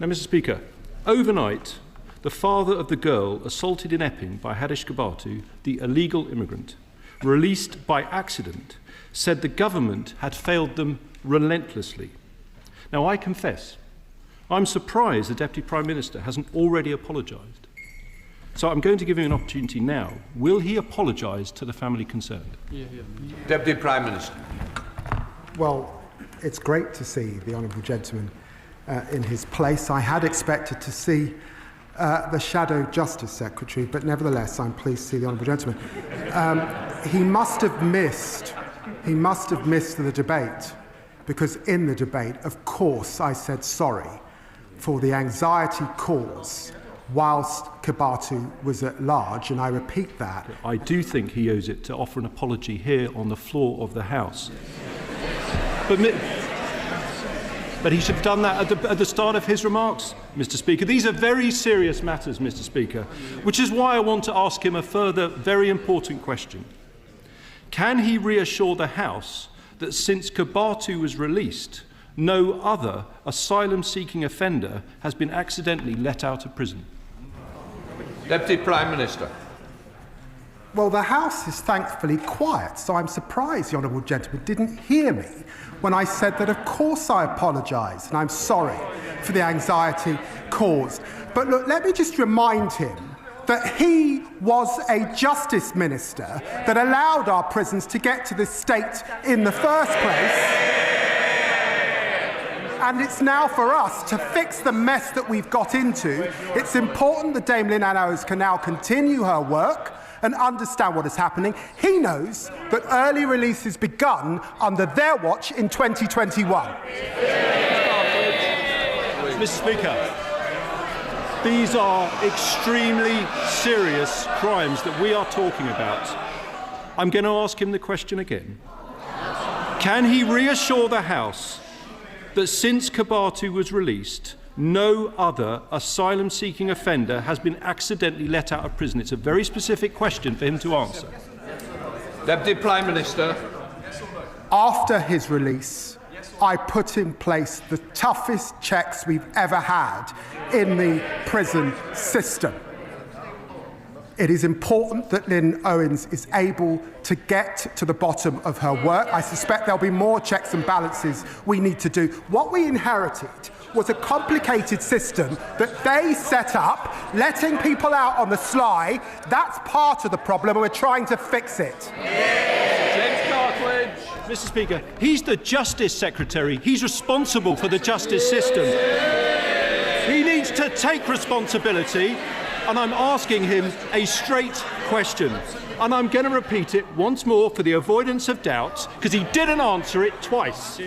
Now, Mr. Speaker, overnight, the father of the girl assaulted in Epping by Hadush Kebatu, the illegal immigrant, released by accident, said the government had failed them relentlessly. Now, I confess, I'm surprised the Deputy Prime Minister hasn't already apologised. So I'm going to give him an opportunity now. Will he apologise to the family concerned? Deputy Prime Minister. Well, it's great to see the honourable gentleman in his place. I had expected to see the Shadow Justice Secretary, but nevertheless, I'm pleased to see the honourable gentleman. He must have missed the debate, because in the debate, of course, I said sorry for the anxiety caused whilst Kebatu was at large, and I repeat that. I do think he owes it to offer an apology here on the floor of the House. But he should have done that at the start of his remarks, Mr. Speaker. These are very serious matters, Mr. Speaker, which is why I want to ask him a further very important question. Can he reassure the House that since Kebatu was released, no other asylum-seeking offender has been accidentally let out of prison? Deputy Prime Minister. Well, the House is thankfully quiet, so I'm surprised the honourable gentleman didn't hear me when I said that of course I apologise and I'm sorry for the anxiety caused. But look, let me just remind him that he was a justice minister that allowed our prisons to get to this state in the first place. And it's now for us to fix the mess that we've got into. It's important that Dame Lynn Annals can now continue her work and understand what is happening. He knows that early release has begun under their watch in 2021. Mr. Speaker, these are extremely serious crimes that we are talking about. I'm going to ask him the question again. Can he reassure the House that since Kebatu was released, no other asylum-seeking offender has been accidentally let out of prison? It's a very specific question for him to answer. Deputy Prime Minister. After his release, I put in place the toughest checks we've ever had in the prison system. It is important that Lynn Owens is able to get to the bottom of her work. I suspect there'll be more checks and balances we need to do. What we inherited was a complicated system that they set up, letting people out on the sly. That's part of the problem, and we're trying to fix it. James Cartlidge. Mr. Speaker, he's the Justice Secretary. He's responsible for the justice system. He needs to take responsibility, and I'm asking him a straight question. And I'm going to repeat it once more for the avoidance of doubt, because he didn't answer it twice.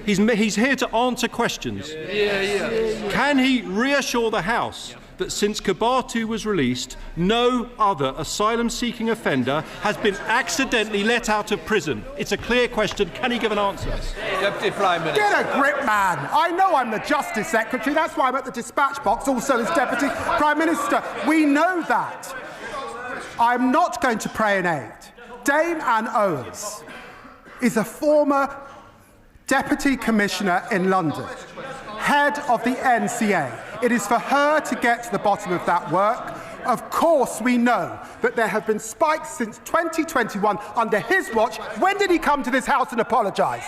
He's here to answer questions. Can he reassure the House that since Kebatu was released, no other asylum-seeking offender has been accidentally let out of prison? It's a clear question. Can he give an answer? Deputy Prime Minister. Get a grip, man. I know I'm the Justice Secretary. That's why I'm at the dispatch box, also as Deputy Prime Minister. We know that. I'm not going to pray in aid. Dame Anne Owens is a former Deputy Commissioner in London, head of the NCA. It is for her to get to the bottom of that work. Of course, we know that there have been spikes since 2021 under his watch. When did he come to this House and apologise?